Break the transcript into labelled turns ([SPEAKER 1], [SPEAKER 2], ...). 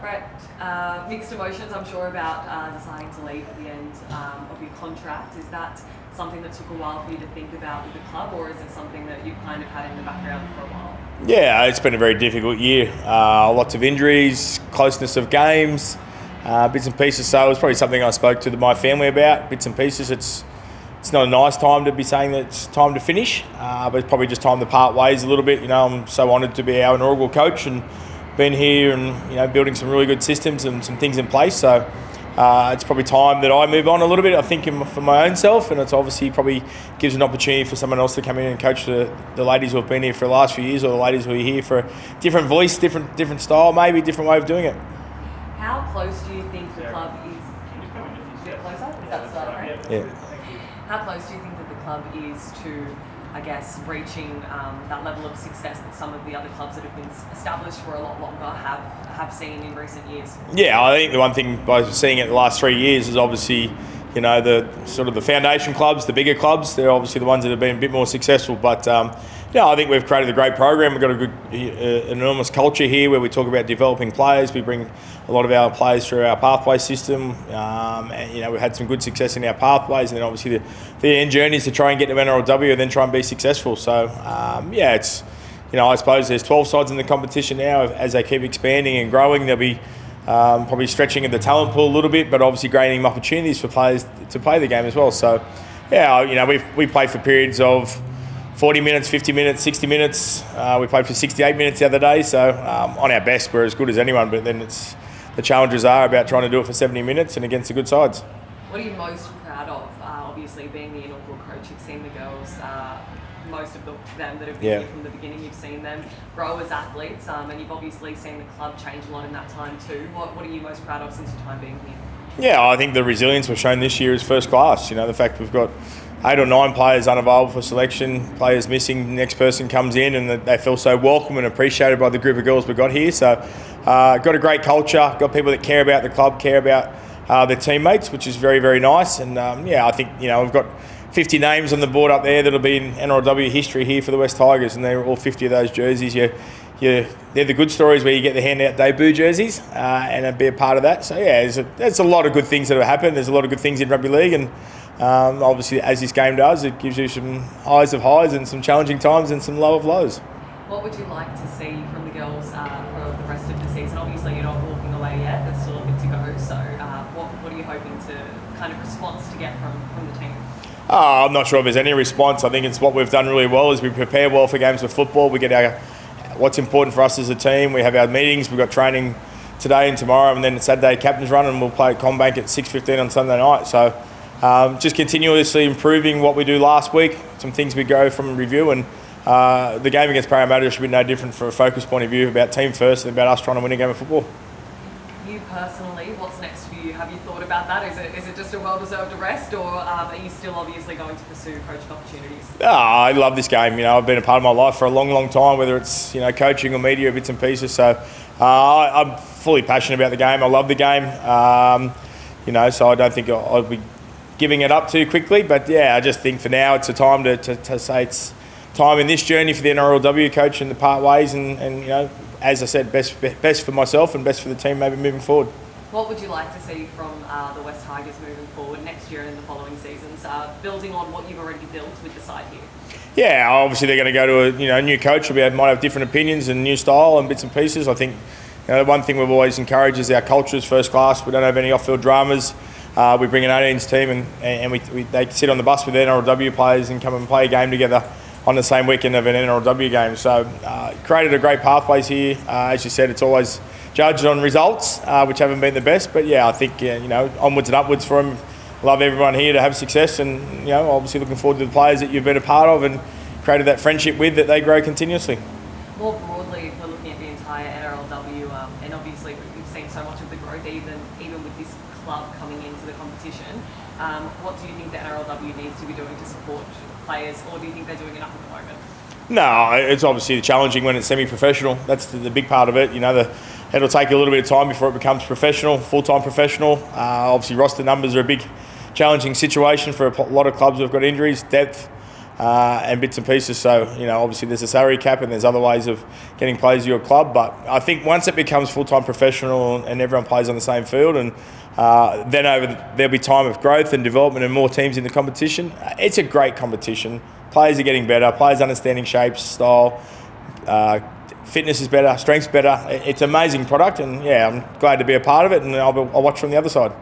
[SPEAKER 1] Brett, mixed emotions, I'm sure, about deciding to leave at the end of your contract. Is that something that took a while for you to think about with the club, or is it something that you've kind of had in the background for a while?
[SPEAKER 2] Yeah, it's been a very difficult year. Lots of injuries, closeness of games, bits and pieces. So it was probably something I spoke to my family about, bits and pieces. It's not a nice time to be saying that it's time to finish, but it's probably just time to part ways a little bit. I'm so honoured to be our inaugural coach and been here and building some really good systems and some things in place. So it's probably time that I move on a little bit, I think, for my own self, and it's obviously probably gives an opportunity for someone else to come in and coach the ladies who have been here for the last few years, or the ladies who are here for a different voice, different style, maybe a different way of doing it.
[SPEAKER 1] How close do you think the club is? A bit closer? Is that start right?
[SPEAKER 2] Yeah.
[SPEAKER 1] How close do you think that the club is to, I guess, reaching that level of success that some of the other clubs that have been established for a lot longer have seen in recent years?
[SPEAKER 2] Yeah, I think the one thing by seeing it the last 3 years is obviously, the sort of the foundation clubs, the bigger clubs. They're obviously the ones that have been a bit more successful. But I think we've created a great program. We've got a good, enormous culture here where we talk about developing players. We bring a lot of our players through our pathway system. And we've had some good success in our pathways, and then obviously the end journey is to try and get to NRLW and then try and be successful. So it's. I suppose there's 12 sides in the competition now. As they keep expanding and growing, they'll be probably stretching in the talent pool a little bit, but obviously gaining opportunities for players to play the game as well. So, we play for periods of 40 minutes, 50 minutes, 60 minutes. We played for 68 minutes the other day. So, on our best, we're as good as anyone, but then the challenges are about trying to do it for 70 minutes and against the good sides.
[SPEAKER 1] What are you most proud of? Obviously, being the inaugural coach, you've seen the girls. Most of them that have been here from the beginning, you've seen them grow as athletes, and you've obviously seen the club change a lot in that time too. What are you most proud of since your time being here?
[SPEAKER 2] Yeah, I think the resilience we've shown this year is first class. The fact we've got 8 or 9 players unavailable for selection, players missing, the next person comes in, and they feel so welcome and appreciated by the group of girls we've got here. So got a great culture, got people that care about the club, care about their teammates, which is very, very nice. And I think we've got 50 names on the board up there that'll be in NRLW history here for the West Tigers, and they're all 50 of those jerseys. They're the good stories where you get the handout debut jerseys and be a part of that. So there's a lot of good things that have happened. There's a lot of good things in rugby league, and obviously as this game does, it gives you some highs of highs and some challenging times and some low of lows.
[SPEAKER 1] What would you like to see from the girls for the rest of the season? Obviously you're not walking away yet, there's still a bit to go. So what are you hoping to kind of response to get from the team?
[SPEAKER 2] I'm not sure if there's any response. I think it's what we've done really well is we prepare well for games of football. We get what's important for us as a team. We have our meetings. We've got training today and tomorrow, and then Saturday captain's run, and we'll play at Combank at 6:15 on Sunday night. So just continuously improving what we do last week. Some things we go from review, and the game against Parramatta should be no different from a focus point of view about team first and about us trying to win a game of football.
[SPEAKER 1] You personally, what's next for you? Have you thought about that? Is it just a well-deserved rest, or are you still obviously going to pursue coaching opportunities?
[SPEAKER 2] I love this game. I've been a part of my life for a long, long time, whether it's coaching or media, bits and pieces. So I'm fully passionate about the game. I love the game. So I don't think I'll be giving it up too quickly. But I just think for now it's a time to say it's time in this journey for the NRLW coach and the part ways, and as I said, best for myself and best for the team maybe moving forward.
[SPEAKER 1] What would you like to see from the West Tigers moving forward next year and in the following seasons, building on what you've already built with the side here?
[SPEAKER 2] Yeah, obviously they're going to go to a new coach. Might have different opinions and new style and bits and pieces. I think the one thing we've always encouraged is our culture is first class. We don't have any off-field dramas. We bring an 18s team and they sit on the bus with NRLW players and come and play a game together on the same weekend of an NRLW game. So created a great pathways here. As you said, it's always judged on results, which haven't been the best. But I think onwards and upwards for them. Love everyone here to have success, and obviously looking forward to the players that you've been a part of and created that friendship with, that they grow continuously.
[SPEAKER 1] More broadly, if we're looking at the entire NRLW, and obviously we've seen so much of the growth even with this club coming into the competition. What do you think the NRLW needs to be doing to support players, or do you think they're doing enough at the moment?
[SPEAKER 2] No, it's obviously challenging when it's semi-professional. That's the big part of it. It'll take a little bit of time before it becomes professional, full-time professional. Obviously, roster numbers are a big challenging situation for a lot of clubs who've got injuries, depth. and bits and pieces. So, obviously there's a salary cap and there's other ways of getting players to your club. But I think once it becomes full-time professional and everyone plays on the same field, and then there'll be time of growth and development and more teams in the competition. It's a great competition. Players are getting better. Players understanding shapes, style. Fitness is better, strength's better. It's an amazing product, and I'm glad to be a part of it, and I'll watch from the other side.